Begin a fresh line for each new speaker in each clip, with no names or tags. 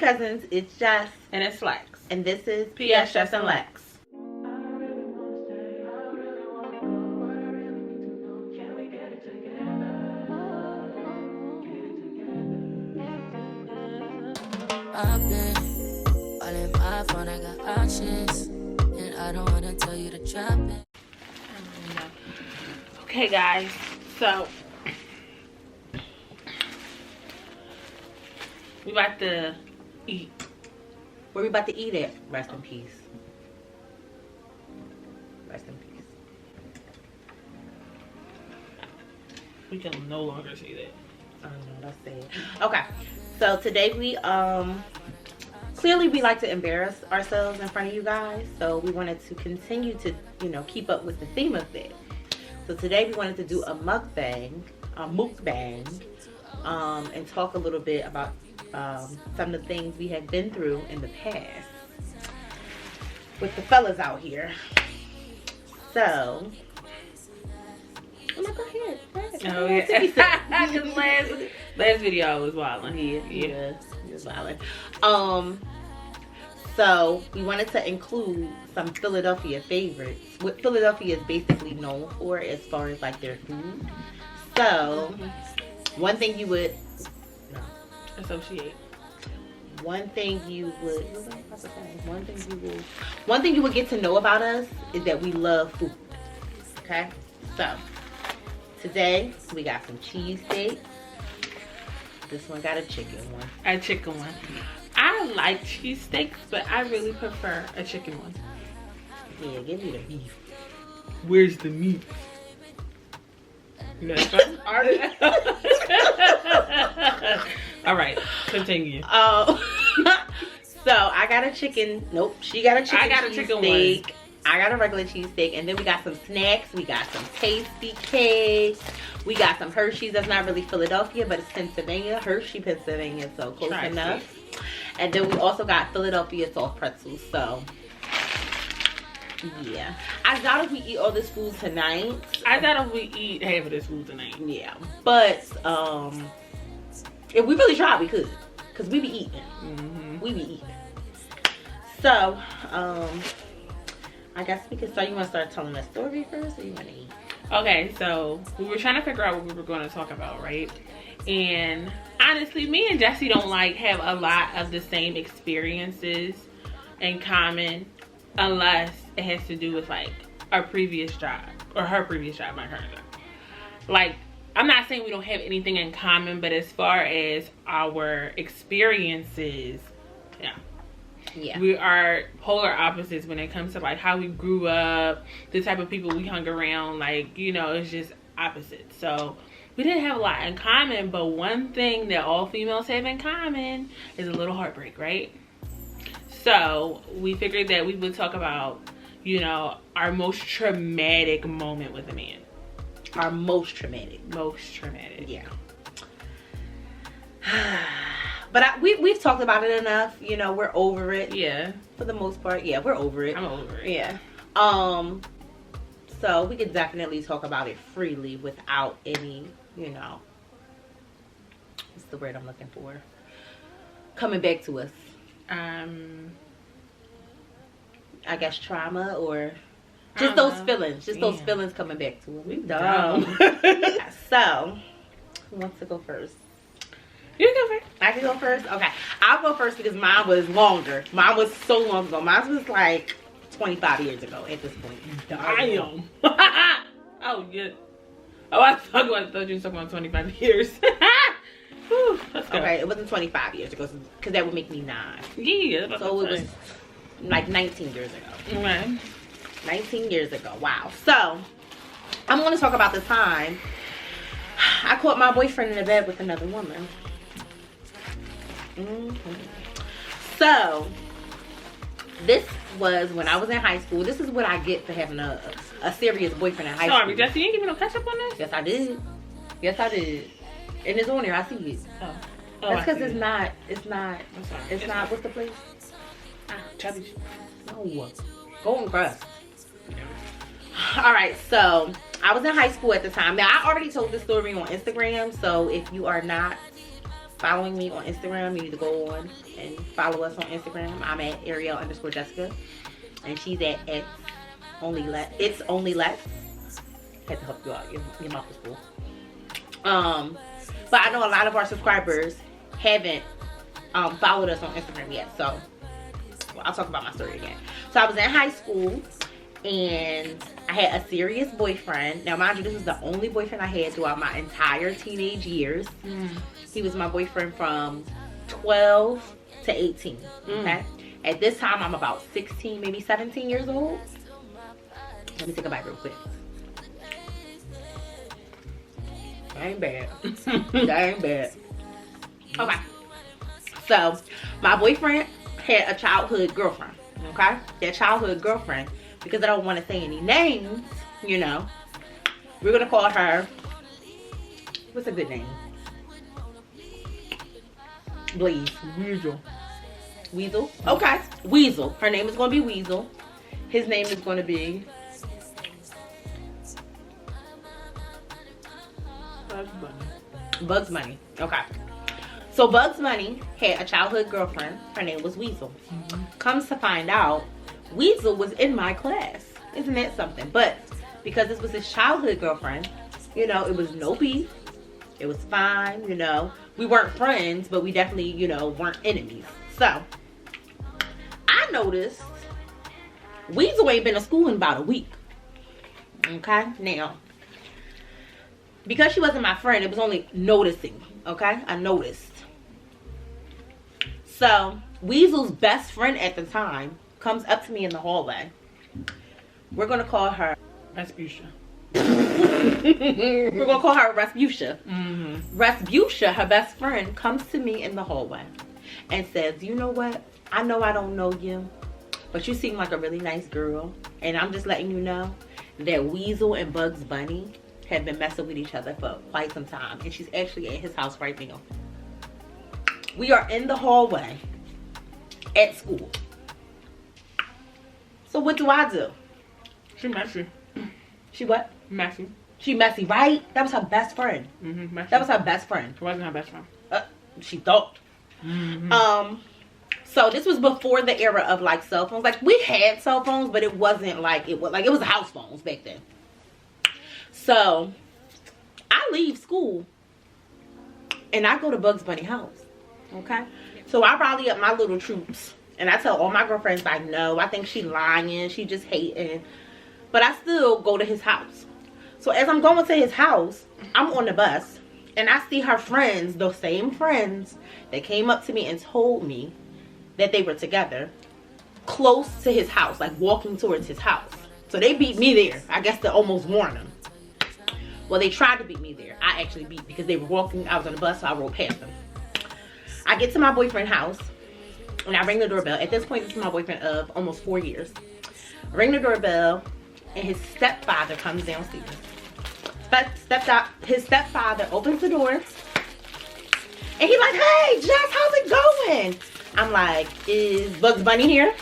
cousins. It's Jess.
And it's Lex.
And this is
PS Jess and Lex.
I've been all in my phone, I got options, and I don't wanna tell you to drop it.
Okay, guys, so we about to eat.
Where we about to eat at? Rest in peace. Rest in peace.
We can no longer see that.
I don't know, that's sad. Okay, so today we clearly we like to embarrass ourselves in front of you guys, so we wanted to continue to, you know, keep up with the theme of that. So today we wanted to do a mukbang, and talk a little bit about some of the things we have been through in the past with the fellas out here. So go ahead.
Oh yeah. Cause last video I was wilding here.
Yeah, he was wilding. So we wanted to include some Philadelphia favorites. What Philadelphia is basically known for as far as like their food. So one thing you would
associate.
One thing you would get to know about us is that we love food. Okay? So today we got some cheesesteak. This one got a chicken one.
A chicken one. I like cheesesteaks, but I really prefer a chicken one.
Yeah, give me the beef.
Where's the meat? You know, all right, continue.
So I got a chicken. Nope, she got a chicken.
I got a chicken
steak.
one.
I got a regular cheesesteak, and then we got some snacks. We got some tasty cakes. We got some Hershey's. That's not really Philadelphia, but it's Pennsylvania. Hershey, Pennsylvania, so close enough. And then we also got Philadelphia soft pretzels. So yeah, I doubt if we eat all this food tonight.
I doubt if we eat half of this food tonight.
Yeah, but if we really try, we could, cause we be eating. We be eating. So I guess we could start. You want to start telling a story first, or you want to eat?
Okay, so we were trying to figure out what we were going to talk about, right? And honestly, me and Jessie don't like have a lot of the same experiences in common, unless it has to do with like our previous job or her previous job, my current job. Like, I'm not saying we don't have anything in common, but as far as our experiences, yeah, we are polar opposites when it comes to like how we grew up, the type of people we hung around. Like, you know, it's just opposite. So we didn't have a lot in common, but one thing that all females have in common is a little heartbreak, right? So we figured that we would talk about, you know, our most traumatic moment with a man.
Our most traumatic.
Most traumatic.
Yeah. But we've talked about it enough. You know, we're over it.
Yeah.
For the most part. Yeah, we're over it.
I'm over it.
Yeah. So we could definitely talk about it freely without any, you know, what's the word I'm looking for? Coming back to us. I guess trauma or just those feelings. Just those feelings coming back to us. We dumb. So, who wants to go first?
You can go first.
I can go first? Okay. I'll go first because mine was longer. Mine was so long ago. Mine was like 25 years ago at this point.
Damn. Oh, yeah. Oh, I thought you were talking about 25 years. Whew, let's go.
Okay, it wasn't 25 years ago because that would make me 9.
Yeah.
So it was like 19 years ago.
Okay.
19 years ago. Wow. So, I'm going to talk about the time I caught my boyfriend in the bed with another woman. So, this was when I was in high school. This is what I get for having a serious boyfriend in high school.
Sorry, Jesse, you didn't give me no catch up on this?
Yes, I did. Yes, I did. And it's on there. I see it.
Oh.
That's because it's not, what's the place?
Chubby.
No. Golden Crust. Alright, so I was in high school at the time. Now, I already told this story on Instagram, so if you are not following me on Instagram, you need to go on and follow us on Instagram. I'm at Ariel_Jessica. And she's at It's Only Lex. Had to help you out. Your mouth was full. But I know a lot of our subscribers haven't followed us on Instagram yet. So I'll talk about my story again. So I was in high school and I had a serious boyfriend. Now mind you, this was the only boyfriend I had throughout my entire teenage years. He was my boyfriend from 12 to 18. Okay. At this time I'm about 16, maybe 17 years old. Let me take a bite real quick. That ain't bad. That ain't bad. Okay. So my boyfriend had a childhood girlfriend. Okay. That childhood girlfriend, because I don't want to say any names, you know, we're gonna call her, what's a good name? Please. Weasel. Okay. Weasel. Her name is gonna be Weasel. His name is gonna be Bugs Bunny. Okay. So Bugs Bunny had a childhood girlfriend. Her name was Weasel. Comes to find out, Weasel was in my class. Isn't that something? But because this was his childhood girlfriend, you know, it was no beef. It was fine, you know. We weren't friends, but we definitely, you know, weren't enemies. So I noticed Weasel ain't been to school in about a week. Okay? Now, because she wasn't my friend, it was only noticing. Okay? I noticed. So Weasel's best friend at the time comes up to me in the hallway. We're gonna call her
Rasputia.
We're gonna call her Rasputia. Rasputia, her best friend, comes to me in the hallway and says, you know what? I know I don't know you, but you seem like a really nice girl. And I'm just letting you know that Weasel and Bugs Bunny have been messing with each other for quite some time. And she's actually at his house right now. We are in the hallway at school. So what do?
She messy.
She what?
Messy.
She messy, right? That was her best friend.
Messy.
That was her best friend.
It wasn't her best friend.
She thought. So this was before the era of like cell phones. Like we had cell phones, but it wasn't like it was house phones back then. So I leave school and I go to Bugs Bunny house. Okay. So I rally up my little troops and I tell all my girlfriends, like, no, I think she lying, she just hating. But I still go to his house. So as I'm going to his house, I'm on the bus and I see her friends, those same friends that came up to me and told me that they were together, close to his house, like walking towards his house. So they beat me there. I guess to almost warn them. Well, they tried to beat me there. I actually beat because they were walking. I was on the bus, so I rode past them. I get to my boyfriend's house and I ring the doorbell. At this point, this is my boyfriend of almost 4 years. I ring the doorbell and his stepfather comes downstairs. His stepfather opens the door and he's like, hey, Jess, how's it going? I'm like, is Bugs Bunny here?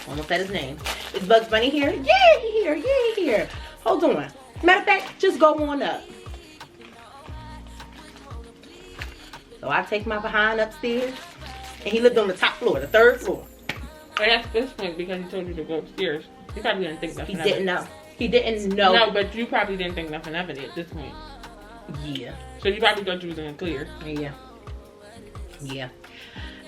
Almost said his name. Is Bugs Bunny here? Yeah, he here. Yeah, he here. Hold on. Matter of fact, just go on up. So I take my behind upstairs and he lived on the top floor, the 3rd floor.
And that's this point because he told you to go upstairs. You probably didn't think nothing of it.
He didn't know. He didn't know.
No, but you probably didn't think nothing of it at this point.
Yeah.
So you probably thought you was in the clear.
Yeah. Yeah.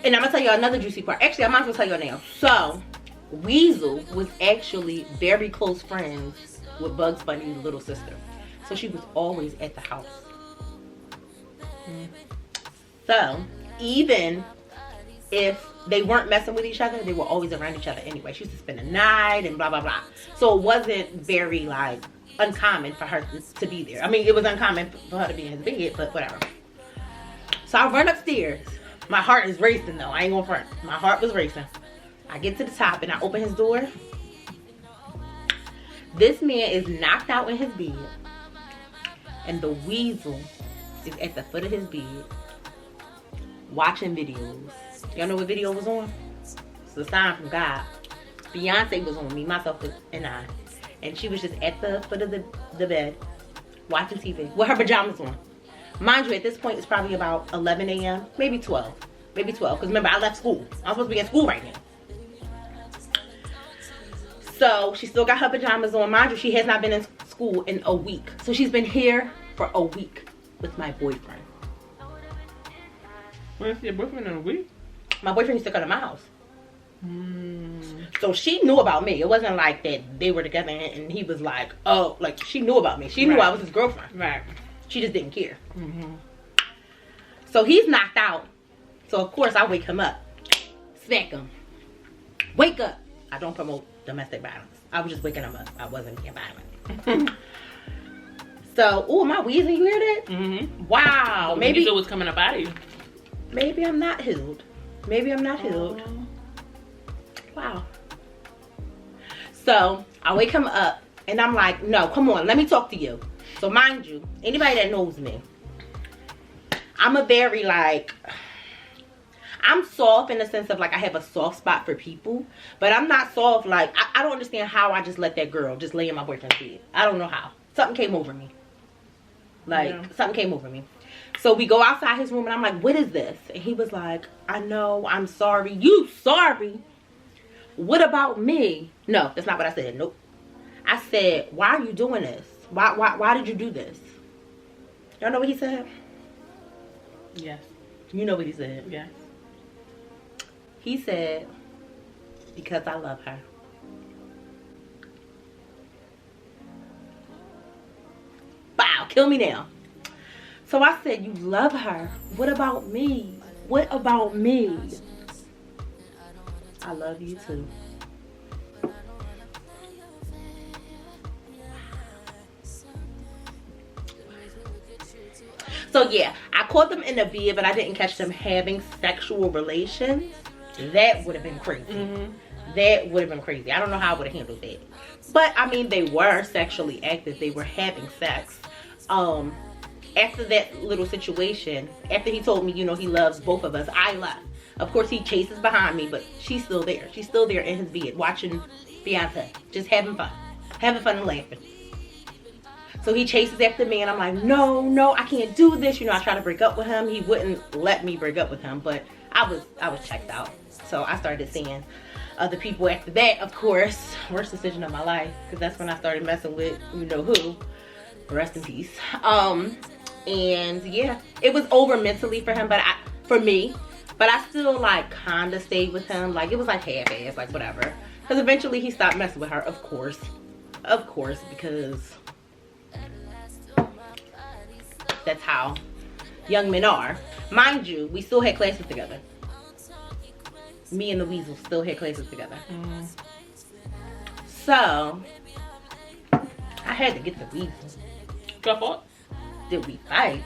And I'm going to tell you another juicy part. Actually, I might as well tell you now. So, Weasel was actually very close friends with Bugs Bunny's little sister. So, she was always at the house. So, even if they weren't messing with each other, they were always around each other anyway. She used to spend the night and blah, blah, blah. So, it wasn't very, like, uncommon for her to be there. I mean, it was uncommon for her to be in his bed, but whatever. So, I run upstairs. My heart is racing though. I ain't gonna front. My heart was racing. I get to the top and I open his door. This man is knocked out in his bed. And the Weasel is at the foot of his bed watching videos. Y'all know what video was on? It's a sign from God. Beyonce was on me, myself, and I. And she was just at the foot of the bed watching TV with her pajamas on. Mind you, at this point, it's probably about 11 a.m. Maybe 12. Maybe 12. Because remember, I left school. I'm supposed to be at school right now. So she still got her pajamas on. Mind you, she has not been in school in a week. So she's been here for a week with my boyfriend.
Where's your boyfriend in a week?
My boyfriend used to come to my house. So she knew about me. It wasn't like that they were together and he was like, oh, like she knew about me. She knew I was his girlfriend.
Right.
She just didn't care. So he's knocked out. So of course I wake him up. Smack him. Wake up. I don't promote domestic violence. I was just waking him up. I wasn't being violent. So, oh, am I wheezing? You hear that? Wow.
But
maybe
it was coming up out of you.
Maybe I'm not healed. Maybe I'm not healed. Wow. So I wake him up and I'm like, no, come on, let me talk to you. So mind you, anybody that knows me, I'm a very like, I'm soft in the sense of like I have a soft spot for people, but I'm not soft like, I don't understand how I just let that girl just lay in my boyfriend's bed. I don't know how. Something came over me. Like, something came over me. So we go outside his room and I'm like, what is this? And he was like, I know, I'm sorry. You sorry? What about me? No, that's not what I said. Nope. I said, why are you doing this? Why did you do this? Y'all know what he said?
Yes.
You know what he said?
Yes.
He said, because I love her. Wow, kill me now. So I said, you love her. What about me? What about me? I love you too. So yeah, I caught them in the bed, but I didn't catch them having sexual relations. That would have been crazy. That would have been crazy. I don't know how I would have handled that. But I mean, they were sexually active. They were having sex. After that little situation, after he told me, you know, he loves both of us, I left. Of course, he chases behind me, but she's still there. She's still there in his bed, watching Beyonce, just having fun and laughing. So he chases after me, and I'm like, no, I can't do this. You know, I try to break up with him. He wouldn't let me break up with him, but I was checked out. So I started seeing other people after that. Of course, worst decision of my life, because that's when I started messing with you know who. Rest in peace. And yeah, it was over mentally for him, but for me, but I still like kind of stayed with him. Like it was like half-ass, like whatever. Because eventually he stopped messing with her, of course, because that's how young men are. Mind you, we still had classes together. Me and the Weasel still had classes together. So I had to get the Weasel.
Your fault?
Did we fight?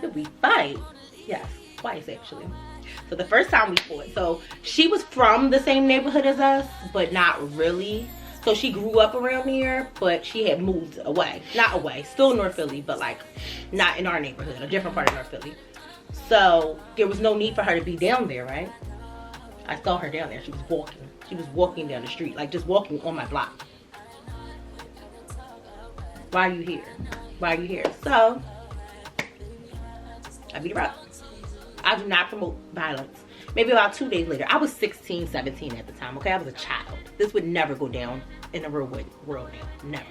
Did we fight? Yes, twice actually. So the first time we fought, so she was from the same neighborhood as us, but not really. So she grew up around here, but she had moved away. Not away, still North Philly, but like not in our neighborhood, a different part of North Philly. So there was no need for her to be down there, right? I saw her down there. She was walking. She was walking down the street, like just walking on my block. Why are you here? Why are you here? So I beat her up. I do not promote violence. Maybe about 2 days later, I was 16, 17 at the time, okay? I was a child. This would never go down in the real world now. Never.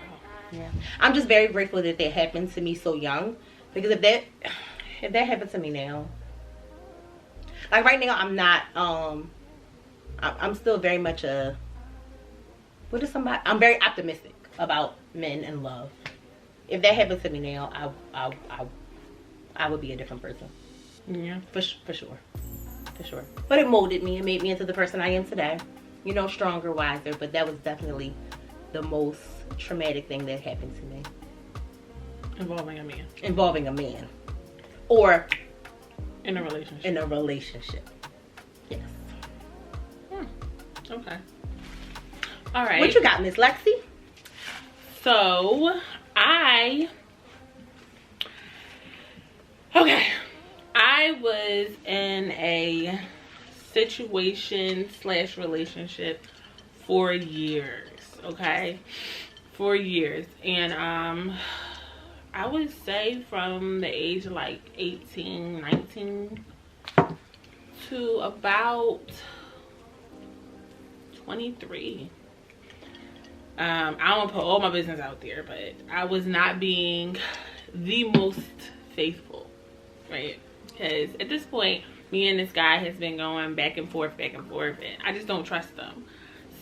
Yeah. I'm just very grateful that that happened to me so young. Because if that happened to me now, like right now, I'm not, I'm still very much I'm very optimistic about men and love. If that happened to me now, I would be a different person.
Yeah.
For sure. For sure. But it molded me. It made me into the person I am today. You know, stronger, wiser. But that was definitely the most traumatic thing that happened to me.
Involving a man.
Involving a man. Or
in a relationship.
In a relationship. Yes.
Okay. All right.
What you got, Miss Lexi?
So, I was in a situation/relationship for years, okay? For years. And I would say from the age of like 18, 19 to about 23. I don't want to put all my business out there, but I was not being the most faithful, right? Because at this point, me and this guy has been going back and forth, and I just don't trust him.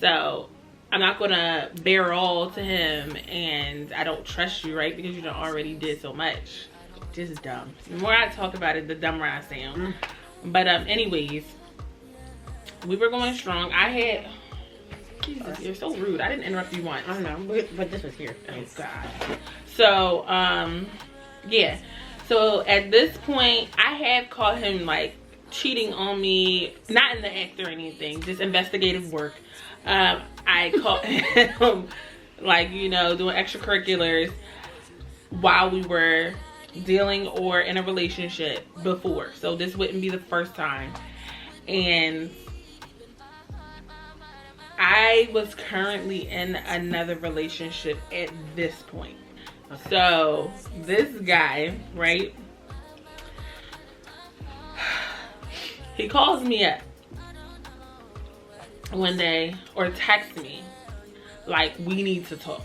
So I'm not gonna bear all to him, and I don't trust you, right? Because you done already did so much. Just dumb. The more I talk about it, the dumber I sound. But anyways, we were going strong. I had, Jesus, you're so rude. I didn't interrupt you once.
I don't know, but this was here.
Oh God. So yeah. So at this point, I have caught him like cheating on me, not in the act or anything, just investigative work. I caught him like, you know, doing extracurriculars while we were dealing or in a relationship before. So this wouldn't be the first time. And I was currently in another relationship at this point. Okay. So this guy, right? He calls me up one day or texts me like, we need to talk.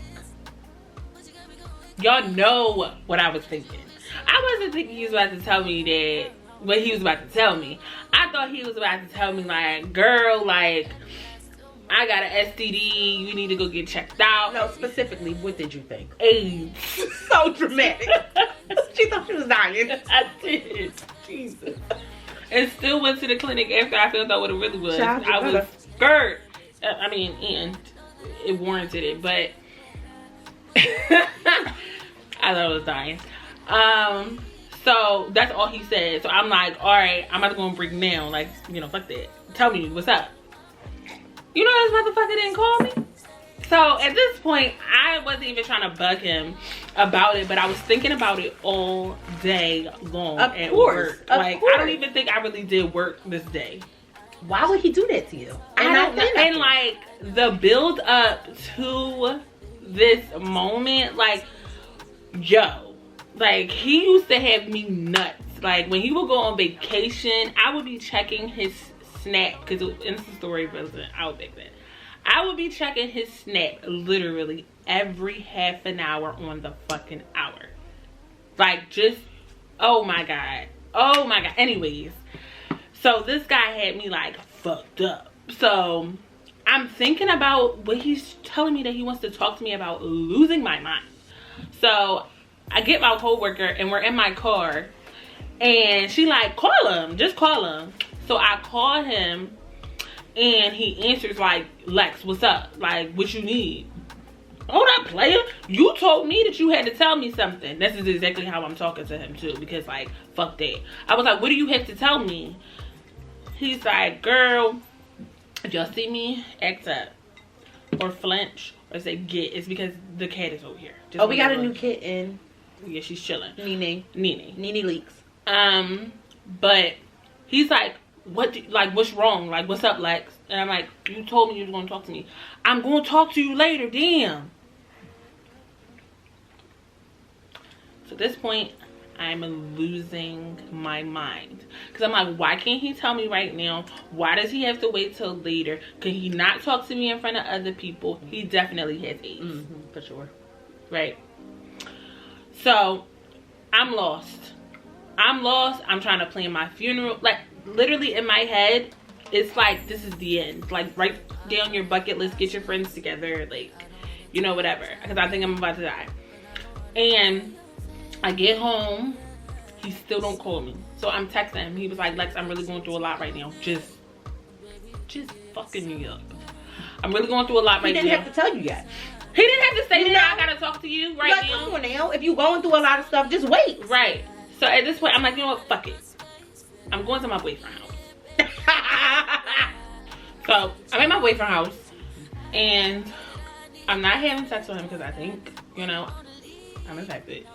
Y'all know what I was thinking. I wasn't thinking he was about to tell me that what he was about to tell me. I thought he was about to tell me like, girl, like, I got an STD, you need to go get checked out.
No, specifically, what did you think?
AIDS.
So dramatic. She thought she was dying.
I did. Jesus. And still went to the clinic after I found out what it really was. I was scared. I mean, and it warranted it, but I thought I was dying. So that's all he said. So I'm like, all right, I'm about to go and break down. Like, you know, fuck that. Tell me what's up. You know this motherfucker didn't call me? So at this point, I wasn't even trying to bug him about it, but I was thinking about it all day long at work. Like, I don't even think I really did work this day.
Why would he do that to you?
I don't know. And like the build up to this moment, like, yo, like he used to have me nuts. Like when he would go on vacation, I would be checking his Snap, because Insta story wasn't out back then. I would be checking his Snap literally every half an hour on the fucking hour. Like, just, oh my God. Oh my God. Anyways, so this guy had me like fucked up. So I'm thinking about what he's telling me that he wants to talk to me about, losing my mind. So I get my coworker and we're in my car and she like, call him, just call him. So I call him and he answers like, Lex, what's up? Like, what you need? Hold up, player. You told me that you had to tell me something. This is exactly how I'm talking to him too, because like, fuck that. I was like, what do you have to tell me? He's like, girl, if y'all see me act up or flinch or say get, it's because the cat is over here. Just
oh, we got a new kitten.
Yeah, she's chilling.
Nene leaks.
But he's like, what's wrong? Like, what's up, Lex? And I'm like, you told me you were going to talk to me. I'm going to talk to you later, damn. So at this point, I'm losing my mind. Because I'm like, why can't he tell me right now? Why does he have to wait till later? Can he not talk to me in front of other people? He definitely has AIDS.
For sure.
Right? So, I'm lost. I'm trying to plan my funeral. Like, literally in my head, it's like, this is the end. Like, write down your bucket list, get your friends together, like, you know, whatever. Because I think I'm about to die. And I get home, he still don't call me. So I'm texting him. He was like, Lex, I'm really going through a lot right now. Just fucking me up. I'm really going through a lot right now.
He didn't have to tell you yet.
He didn't have to say that. I gotta talk to you right now.
Come on now. If you going through a lot of stuff, just wait.
Right. So at this point, I'm like, you know what? Fuck it. I'm going to my boyfriend's house. So I'm at my boyfriend's house, and I'm not having sex with him because I think, you know, I'm infected.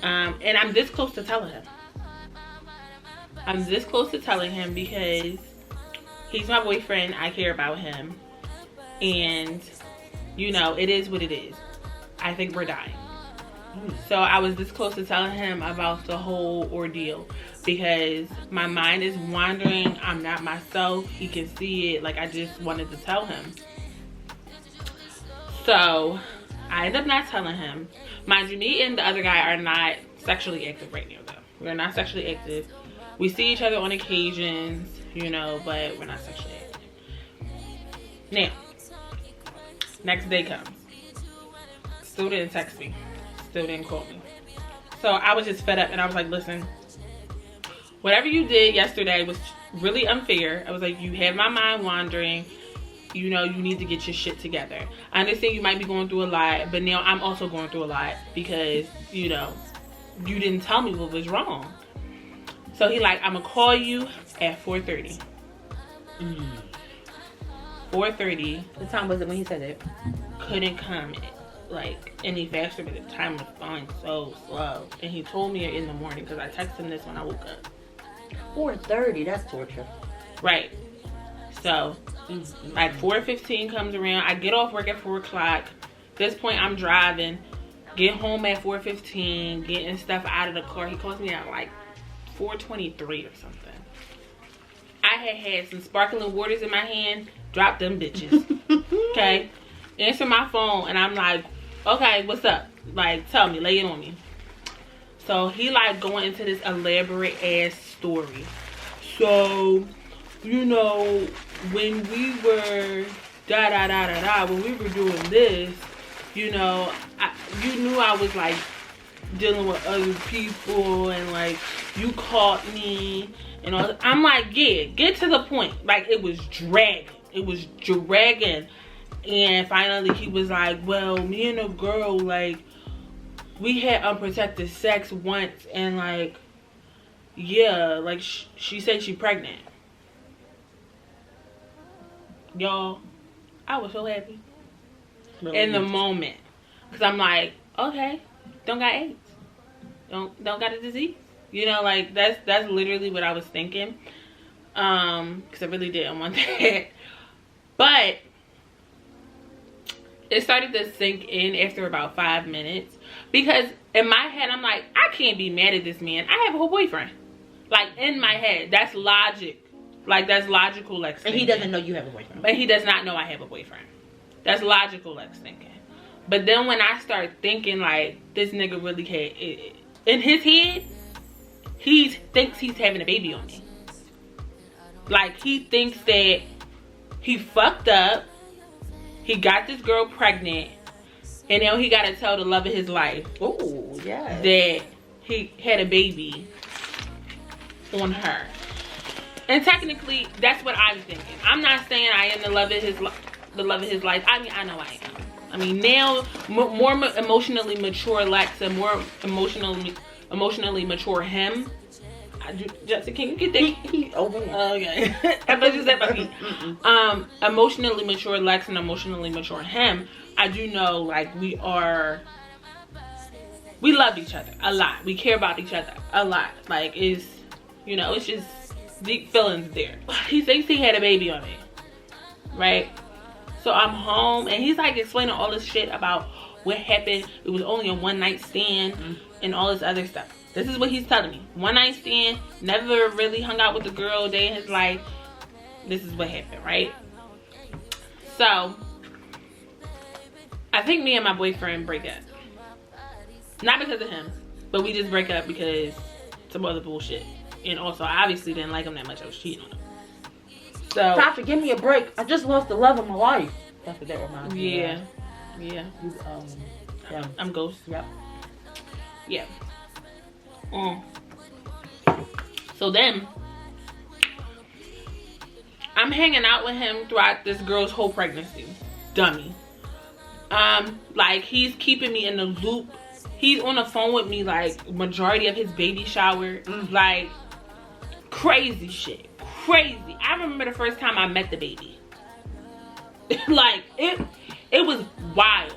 And I'm this close to telling him. I'm this close to telling him because he's my boyfriend. I care about him. And, you know, it is what it is. I think we're dying. So I was this close to telling him about the whole ordeal because my mind is wandering. I'm not myself. He can see it. Like, I just wanted to tell him. So I ended up not telling him. Mind you, me and the other guy are not sexually active right now, though. We're not sexually active. We see each other on occasions, you know, but we're not sexually active. Now, next day comes. Still didn't text me. Still didn't call me. So I was just fed up and I was like, listen, whatever you did yesterday was really unfair. I was like, you had my mind wandering. You know, you need to get your shit together. I understand you might be going through a lot, but now I'm also going through a lot because, you know, you didn't tell me what was wrong. So he like, I'm gonna call you at 4:30. 4:30.
What time was it when he said it?
Couldn't come like any faster, but the time was going so slow. And he told me in the morning because I texted him this when I woke up.
4:30, that's torture.
Right. So like 4:15 comes around. I get off work at 4 o'clock. At this point I'm driving. Get home at 4:15, getting stuff out of the car. He calls me at like 4:23 or something. I had some sparkling waters in my hand. Dropped them bitches. Okay. Answer my phone and I'm like, okay, what's up? Like, tell me, lay it on me. So he like going into this elaborate ass story. So, you know, when we were when we were doing this, you know, you knew I was like dealing with other people and like you caught me and all. I'm like, yeah, get to the point. Like, it was dragging. It was dragging. And finally he was like, well, me and a girl, like, we had unprotected sex once and like, yeah, like she said she pregnant. Y'all, I was so happy in the moment. Cause I'm like, okay, don't got AIDS. Don't got a disease. You know, like that's literally what I was thinking. Cause I really didn't want that. But it started to sink in after about 5 minutes. Because in my head, I'm like, I can't be mad at this man. I have a whole boyfriend. Like, in my head, that's logic. Like, that's logical, like, thinking.
And he doesn't know you have a boyfriend.
But he does not know I have a boyfriend. That's logical, like, thinking. But then when I start thinking, like, this nigga really can't, in his head, he thinks he's having a baby on me. Like, he thinks that he fucked up. He got this girl pregnant. And now he got to tell the love of his life.
Oh, yeah.
That he had a baby on her. And technically, that's what I'm thinking. I'm not saying I am the love of his life. I mean, I know I am. I mean, now, more emotionally mature Lex and more emotionally mature him. Jessica, can you get that?
Over here.
Okay. I thought you said my feet. Emotionally mature Lex and emotionally mature him. I do know, like, we love each other a lot. We care about each other a lot. Like, it's, you know, it's just deep feelings there. He thinks he had a baby on me, right? So I'm home and he's like explaining all this shit about what happened. It was only a one night stand and all this other stuff. This is what he's telling me. One night stand, never really hung out with the girl a day in his life. This is what happened, right? So I think me and my boyfriend break up. Not because of him, but we just break up because some other bullshit. And also, I obviously didn't like him that much. I was cheating on him. So,
Tasha, give me a break. I just lost the love of my life. That's what that reminds me
yeah.
of.
Yeah.
Yeah.
I'm Ghost.
Yep.
Yeah. So then, I'm hanging out with him throughout this girl's whole pregnancy. Dummy. Like, he's keeping me in the loop. He's on the phone with me, like, majority of his baby shower. Like, crazy shit. Crazy. I remember the first time I met the baby. Like, it was wild.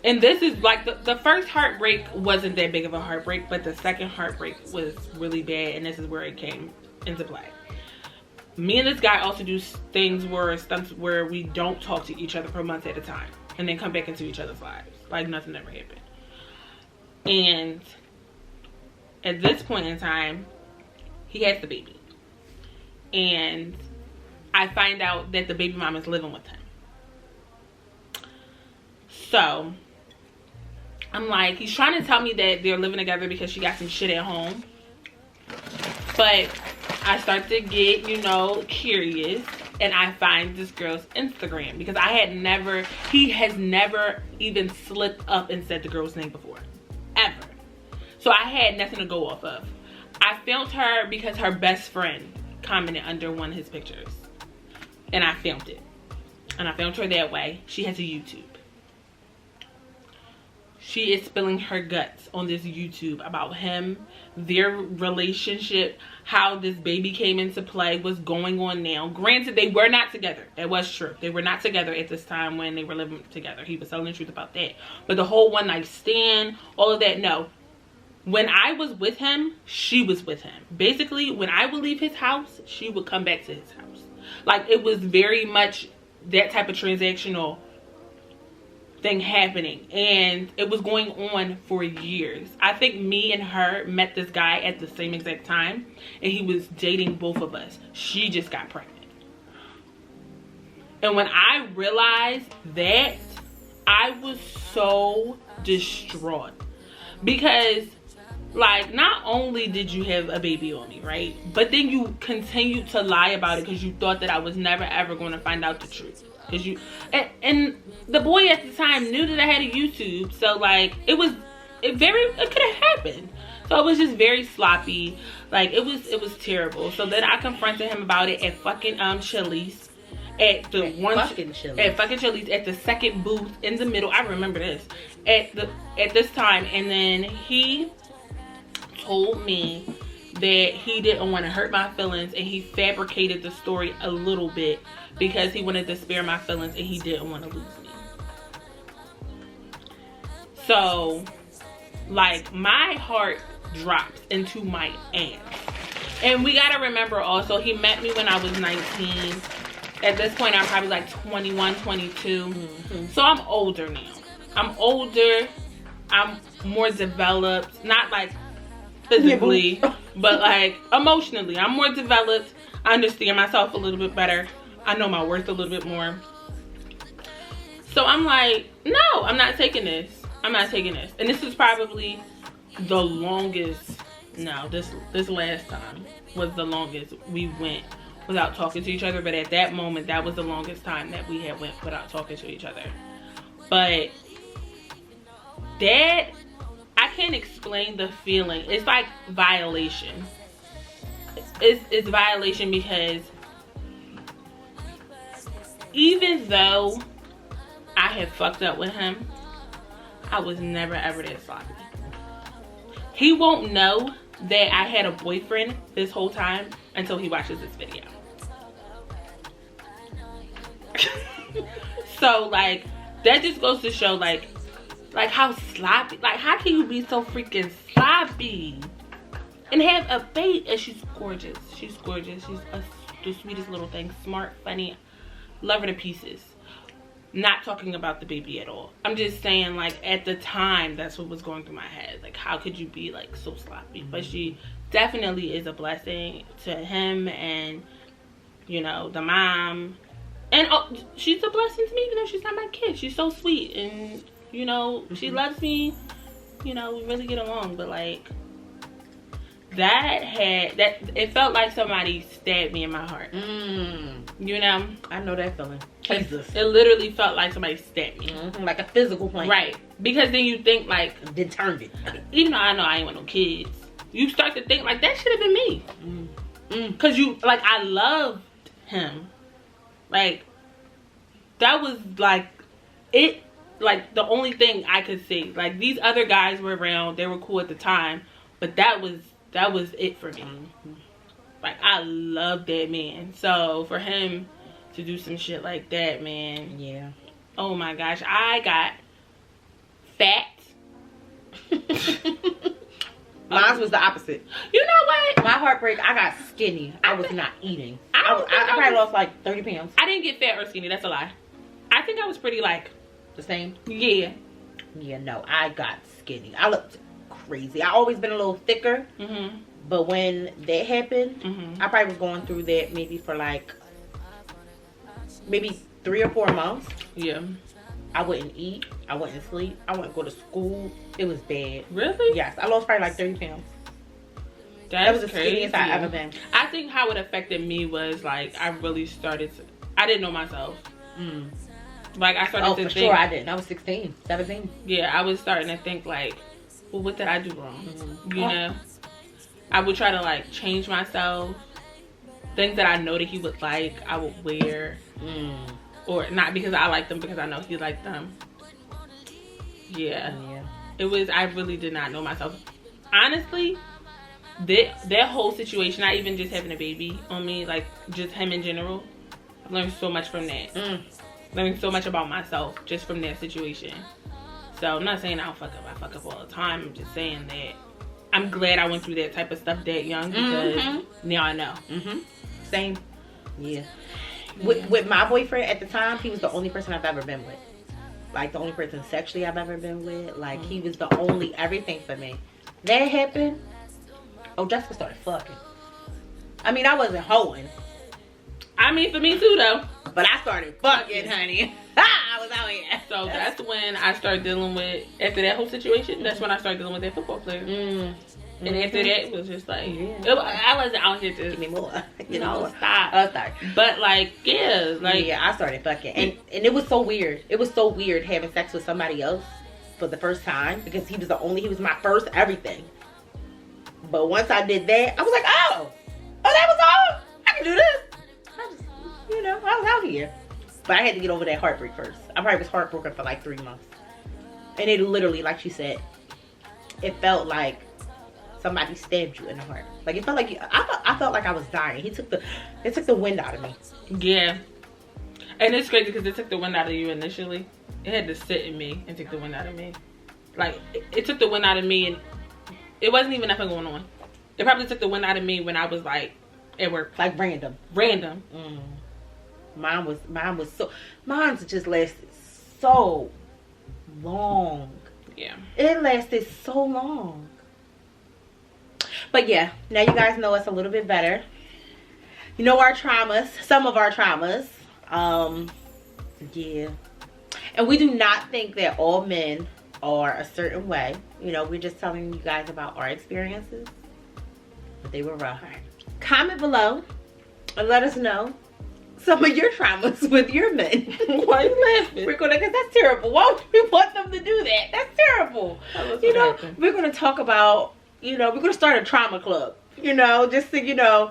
And this is, like, the first heartbreak wasn't that big of a heartbreak, but the second heartbreak was really bad, and this is where it came into play. Me and this guy also do stunts where we don't talk to each other for months at a time, and then come back into each other's lives. Like, nothing ever happened. And at this point in time, he has the baby. And I find out that the baby mom is living with him. So I'm like, he's trying to tell me that they're living together because she got some shit at home. But I start to get, you know, curious. And I find this girl's Instagram. Because he has never even slipped up and said the girl's name before. Ever. So I had nothing to go off of. I filmed her because her best friend commented under one of his pictures. And I filmed it. And I filmed her that way. She has a YouTube. She is spilling her guts on this YouTube about him, their relationship, how this baby came into play, what's going on now. Granted, they were not together. That was true. They were not together at this time when they were living together. He was telling the truth about that. But the whole one night stand, all of that, no. When I was with him, she was with him. Basically, when I would leave his house, she would come back to his house. Like, it was very much that type of transactional thing happening. And it was going on for years. I think me and her met this guy at the same exact time. And he was dating both of us. She just got pregnant. And when I realized that, I was so distraught. Because, like, not only did you have a baby on me, right? But then you continued to lie about it because you thought that I was never ever going to find out the truth. Because you, and the boy at the time knew that I had a YouTube. So, like, it could have happened. So it was just very sloppy. Like, it was terrible. So then I confronted him about it at fucking Chili's. At fucking Chili's, at the second booth in the middle. I remember this. At this time. And then he told me that he didn't want to hurt my feelings, and he fabricated the story a little bit because he wanted to spare my feelings and he didn't want to lose me. So, like, my heart drops into my ass. And we gotta remember also, he met me when I was 19. At this point, I'm probably like 21, 22. Mm-hmm. So I'm older now. I'm older. I'm more developed. Not like physically, but like emotionally. I'm more developed. I understand myself a little bit better. I know my worth a little bit more. So I'm like, no, I'm not taking this. I'm not taking this. And this is probably the longest. No, this last time was the longest we went without talking to each other. But at that moment, that was the longest time that we had went without talking to each other. But that, I can't explain the feeling. It's like violation. It's violation because even though I had fucked up with him, I was never ever that sloppy. He won't know that I had a boyfriend this whole time until he watches this video. So, like, that just goes to show, like how sloppy, like, how can you be so freaking sloppy and have a baby? And she's gorgeous. She's gorgeous. She's the sweetest little thing. Smart, funny, love her to pieces. Not talking about the baby at all. I'm just saying, like, at the time, that's what was going through my head. Like, how could you be, like, so sloppy? But she definitely is a blessing to him and, you know, the mom. And she's a blessing to me, even though she's not my kid. She's so sweet. And, you know, she loves me. You know, we really get along. But, like, it felt like somebody stabbed me in my heart. You know?
I know that feeling. Jesus.
It literally felt like somebody stabbed me.
Like a physical pain.
Right. Because then you think, like,
determined.
Even though I know I ain't want no kids, you start to think, like, that should have been me. Because you, like, I loved him. Like, that was, like, it, like, the only thing I could see. Like, these other guys were around. They were cool at the time. But that was it for me. Like, I loved that man. So, for him to do some shit like that, man. Yeah. Oh, my gosh. I got fat.
Mine was the opposite.
You know what?
My heartbreak, I got skinny. I was not eating. I probably lost like 30 pounds.
I didn't get fat or skinny. That's a lie. I think I was pretty, like,
the same.
Yeah.
Yeah, no. I got skinny. I looked crazy. I always been a little thicker. But when that happened, I probably was going through that maybe for like maybe 3 or 4 months.
Yeah.
I wouldn't eat. I wouldn't sleep. I wouldn't go to school. It was bad.
Really?
Yes. I lost probably like 30 pounds.
That's
that was the
crazy.
skinniest I ever been.
I think how it affected me was like I really started to, I didn't know myself. Like I started to think.
Sure I didn't. I was 16, 17.
Yeah, I was starting to think like, well, what did I do wrong? You know? I would try to like change myself. Things that I know that he would like, I would wear. Or not because I like them, because I know he liked them. Yeah. It was, I really did not know myself. Honestly, that whole situation, not even just having a baby on me, like just him in general, I've learned so much from that. Learned so much about myself just from that situation. So I'm not saying I don't fuck up. I fuck up all the time. I'm just saying that I'm glad I went through that type of stuff that young, because now I know.
Same. Yeah. With my boyfriend at the time, he was the only person I've ever been with. Like the only person sexually I've ever been with. Like he was the only everything for me. That happened. Oh, Jessica started fucking. I mean, I wasn't hoeing.
I mean, for me too though.
But I started fucking, honey. I was out here.
So that's when I started dealing with, after that whole situation, that's when I started dealing with that football player. And after that, it was just like, I wasn't out here to
give me more.
You know, stop.
Oh, sorry.
But like, yeah, like
I started fucking, and it was so weird. It was so weird having sex with somebody else for the first time, because he was my first everything. But once I did that, I was like, oh, that was all. I can do this. I just, I was out here. But I had to get over that heartbreak first. I probably was heartbroken for like 3 months, and it literally, like she said, it felt like somebody stabbed you in the heart. Like it felt like I felt like I was dying. It took the wind out of me.
Yeah. And it's crazy because it took the wind out of you initially. It had to sit in me and take the wind out of me. Like it took the wind out of me, and it wasn't even nothing going on. It probably took the wind out of me when I was like at work.
Like random. Mine's just lasted so long.
Yeah.
It lasted so long. But yeah, now you guys know us a little bit better. You know our traumas, some of our traumas. Yeah. And we do not think that all men are a certain way. We're just telling you guys about our experiences. But they were rough. Comment below and let us know some of your traumas with your men.
Why are you laughing?
Because that's terrible. Why would we want them to do that? That's terrible. We're going to talk about, we're going to start a trauma club, just to,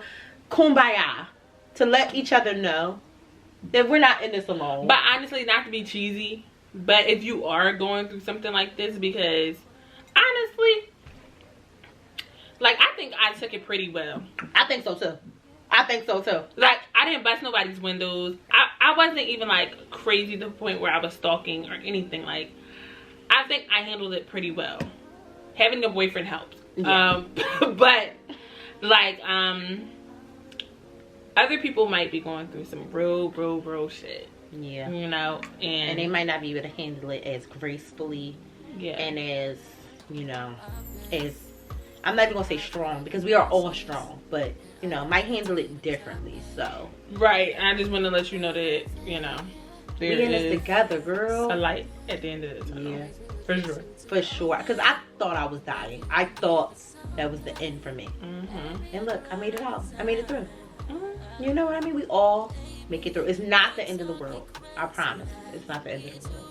kumbaya, to let each other know that we're not in this alone.
But honestly, not to be cheesy, but if you are going through something like this, because honestly, like, I think I took it pretty well.
I think so too.
Like, I didn't bust nobody's windows. I wasn't even like crazy to the point where I was stalking or anything. Like, I think I handled it pretty well. Having a boyfriend helps. Yeah. But like, other people might be going through some real shit.
Yeah.
And
they might not be able to handle it as gracefully.
Yeah.
And as, as, I'm not even gonna say strong, because we are all strong, but might handle it differently. So
right. I just want to let you know that
we in this together, girl.
A light at the end of the tunnel. Yeah. For sure.
Because I thought I was dying. I thought that was the end for me. And look, I made it out. I made it through. You know what I mean? We all make it through. It's not the end of the world. I promise. It's not the end of the world.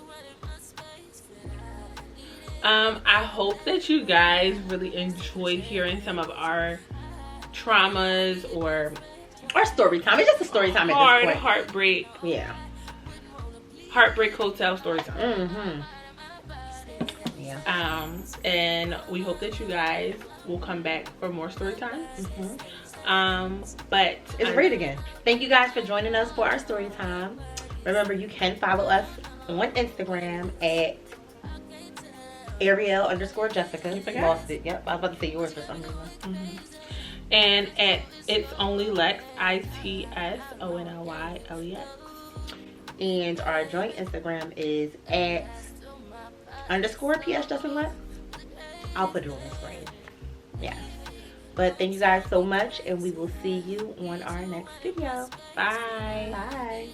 I hope that you guys really enjoyed hearing some of our traumas or
our story time. It's just a story time at this point.
Heartbreak.
Yeah.
Heartbreak Hotel story time.
Yeah.
And we hope that you guys will come back for more story time. But
it's great again. Thank you guys for joining us for our story time. Remember, you can follow us on Instagram at Ariel_Jessica.
You forgot?
Lost it. Yep. I was about to say yours for some reason.
And at It's Only Lex, ITSONLYLEX.
And our joint Instagram is at _PS Justin Lex. I'll put it on the screen. Yeah. But thank you guys so much, and we will see you on our next video. Bye.
Bye.